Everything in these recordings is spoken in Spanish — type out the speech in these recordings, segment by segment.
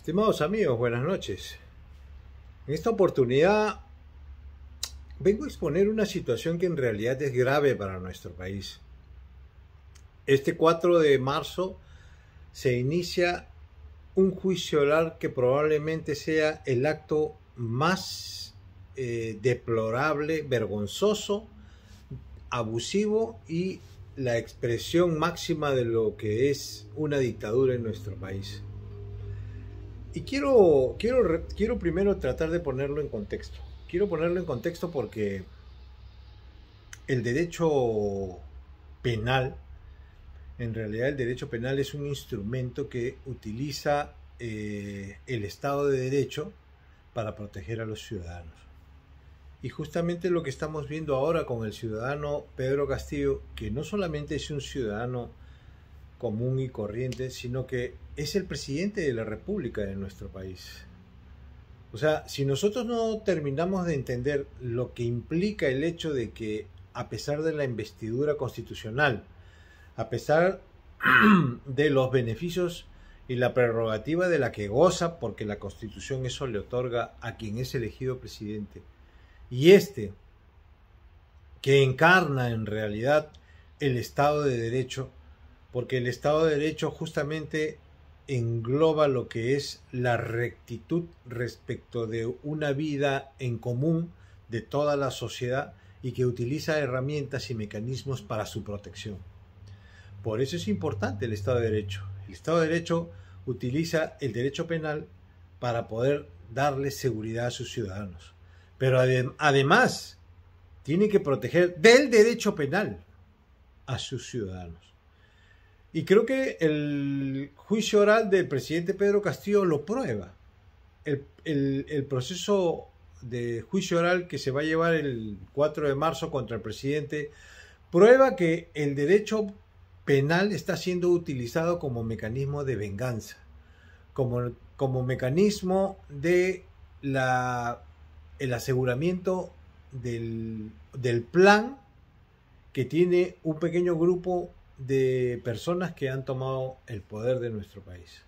Estimados amigos, buenas noches. En esta oportunidad vengo a exponer una situación que en realidad es grave para nuestro país. Este 4 de marzo se inicia un juicio oral que probablemente sea el acto más deplorable, vergonzoso, abusivo y la expresión máxima de lo que es una dictadura en nuestro país. Y quiero primero tratar de ponerlo en contexto. Quiero ponerlo en contexto porque el derecho penal, en realidad el derecho penal es un instrumento que utiliza el Estado de Derecho para proteger a los ciudadanos. Y justamente lo que estamos viendo ahora con el ciudadano Pedro Castillo, que no solamente es un ciudadano común y corriente, sino que es el presidente de la República de nuestro país. O sea, si nosotros no terminamos de entender lo que implica el hecho de que, a pesar de la investidura constitucional, a pesar de los beneficios y la prerrogativa de la que goza, porque la Constitución eso le otorga a quien es elegido presidente, y que encarna en realidad el Estado de Derecho, porque el Estado de Derecho justamente engloba lo que es la rectitud respecto de una vida en común de toda la sociedad y que utiliza herramientas y mecanismos para su protección. Por eso es importante el Estado de Derecho. El Estado de Derecho utiliza el derecho penal para poder darle seguridad a sus ciudadanos. Pero además tiene que proteger del derecho penal a sus ciudadanos. Y creo que el juicio oral del presidente Pedro Castillo lo prueba. El proceso de juicio oral que se va a llevar el 4 de marzo contra el presidente prueba que el derecho penal está siendo utilizado como mecanismo de venganza, como mecanismo de el aseguramiento del plan que tiene un pequeño grupo de personas que han tomado el poder de nuestro país.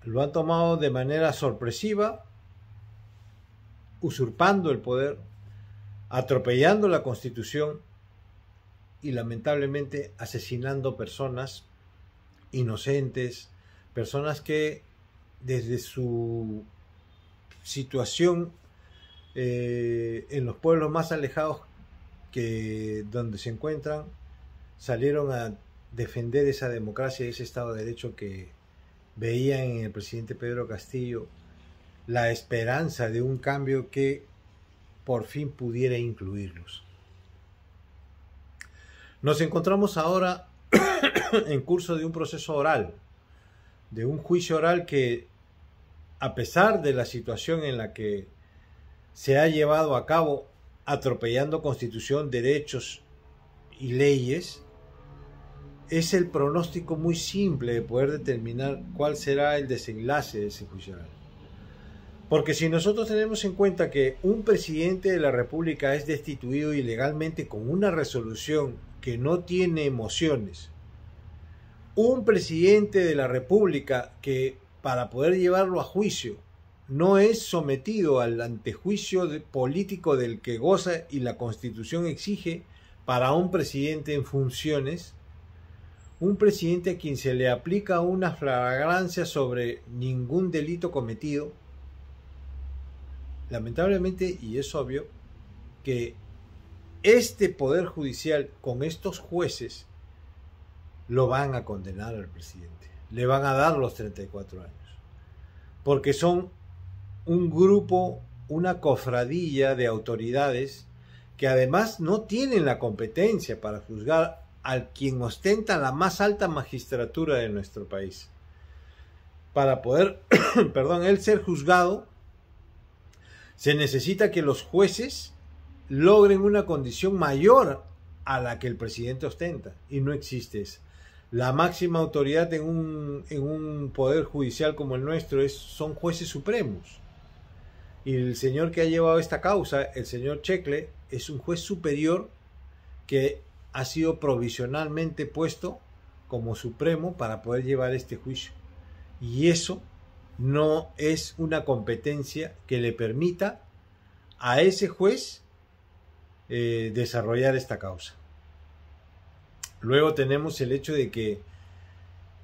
Lo han tomado de manera sorpresiva, usurpando el poder, atropellando la Constitución y lamentablemente asesinando personas inocentes, personas que desde su situación en los pueblos más alejados donde se encuentran, salieron a defender esa democracia y ese Estado de Derecho que veían en el presidente Pedro Castillo la esperanza de un cambio que por fin pudiera incluirlos. Nos encontramos ahora en curso de un proceso oral, de un juicio oral que, a pesar de la situación en la que se ha llevado a cabo, atropellando Constitución, derechos y leyes, es el pronóstico muy simple de poder determinar cuál será el desenlace de ese juicio oral. Porque si nosotros tenemos en cuenta que un presidente de la República es destituido ilegalmente con una resolución que no tiene emociones, un presidente de la República que para poder llevarlo a juicio no es sometido al antejuicio político del que goza y la Constitución exige para un presidente en funciones, un presidente a quien se le aplica una flagrancia sobre ningún delito cometido, lamentablemente, y es obvio, que este Poder Judicial con estos jueces lo van a condenar al presidente, le van a dar los 34 años, porque son un grupo, una cofradía de autoridades que además no tienen la competencia para juzgar al quien ostenta la más alta magistratura de nuestro país. Para poder, él ser juzgado, se necesita que los jueces logren una condición mayor a la que el presidente ostenta, y no existe eso. La máxima autoridad en un poder judicial como el nuestro son jueces supremos. Y el señor que ha llevado esta causa, el señor Checle, es un juez superior que ha sido provisionalmente puesto como supremo para poder llevar este juicio. Y eso no es una competencia que le permita a ese juez desarrollar esta causa. Luego tenemos el hecho de que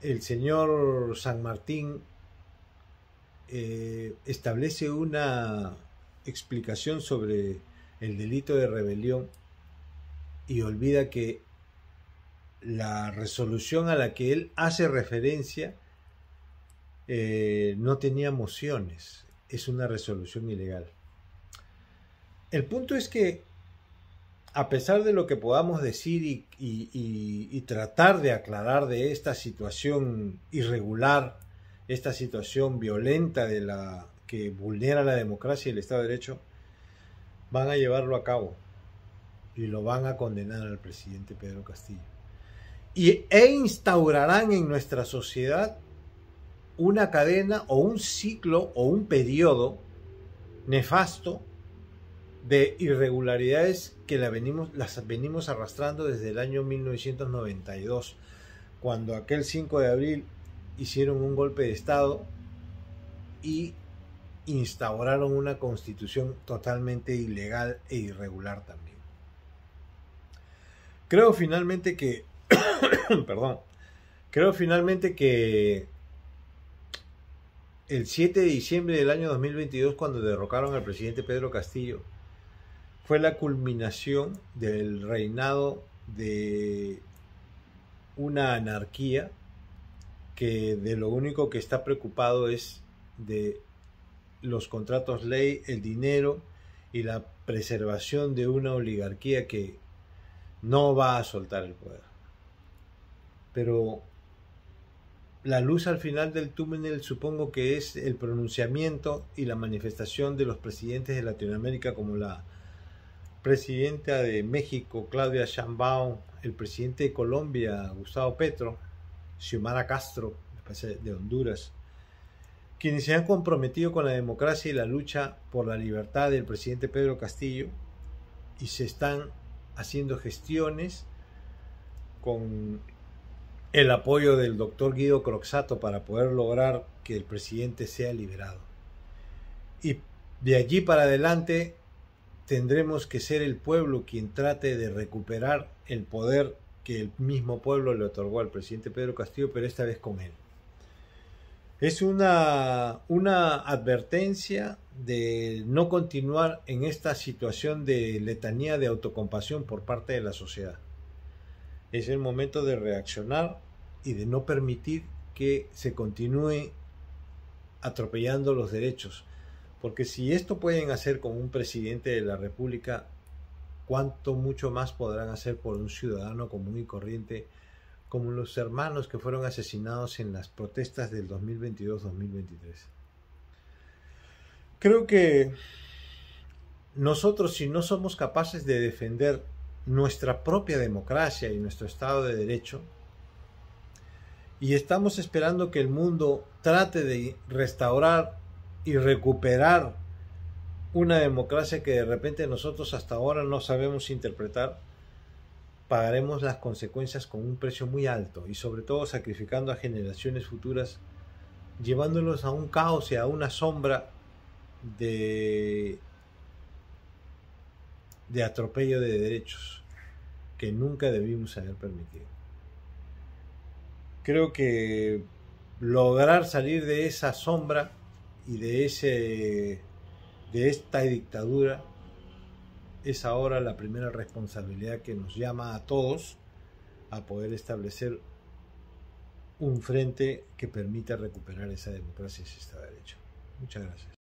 el señor San Martín establece una explicación sobre el delito de rebelión y olvida que la resolución a la que él hace referencia no tenía mociones, es una resolución ilegal. El punto es que, a pesar de lo que podamos decir y tratar de aclarar de esta situación irregular, esta situación violenta de la que vulnera la democracia y el Estado de Derecho, van a llevarlo a cabo y lo van a condenar al presidente Pedro Castillo. E instaurarán en nuestra sociedad una cadena o un ciclo o un periodo nefasto de irregularidades que las venimos arrastrando desde el año 1992, cuando aquel 5 de abril hicieron un golpe de Estado y instauraron una constitución totalmente ilegal e irregular también. Creo finalmente que el 7 de diciembre del año 2022, cuando derrocaron al presidente Pedro Castillo, fue la culminación del reinado de una anarquía que de lo único que está preocupado es de los contratos ley, el dinero y la preservación de una oligarquía que no va a soltar el poder. Pero la luz al final del túnel supongo que es el pronunciamiento y la manifestación de los presidentes de Latinoamérica, como la presidenta de México, Claudia Sheinbaum, el presidente de Colombia, Gustavo Petro, Xiomara Castro, de Honduras, quienes se han comprometido con la democracia y la lucha por la libertad del presidente Pedro Castillo, y se están haciendo gestiones con el apoyo del doctor Guido Croxatto para poder lograr que el presidente sea liberado. Y de allí para adelante tendremos que ser el pueblo quien trate de recuperar el poder que el mismo pueblo le otorgó al presidente Pedro Castillo, pero esta vez con él. Es una advertencia de no continuar en esta situación de letanía de autocompasión por parte de la sociedad. Es el momento de reaccionar y de no permitir que se continúe atropellando los derechos. Porque si esto pueden hacer con un presidente de la República, cuánto mucho más podrán hacer por un ciudadano común y corriente, como los hermanos que fueron asesinados en las protestas del 2022-2023. Creo que nosotros, si no somos capaces de defender nuestra propia democracia y nuestro Estado de Derecho, y estamos esperando que el mundo trate de restaurar y recuperar una democracia que de repente nosotros hasta ahora no sabemos interpretar, pagaremos las consecuencias con un precio muy alto y sobre todo sacrificando a generaciones futuras, llevándolos a un caos y a una sombra de atropello de derechos que nunca debimos haber permitido. Creo que lograr salir de esa sombra y de esta dictadura es ahora la primera responsabilidad que nos llama a todos a poder establecer un frente que permita recuperar esa democracia y ese Estado de Derecho. Muchas gracias.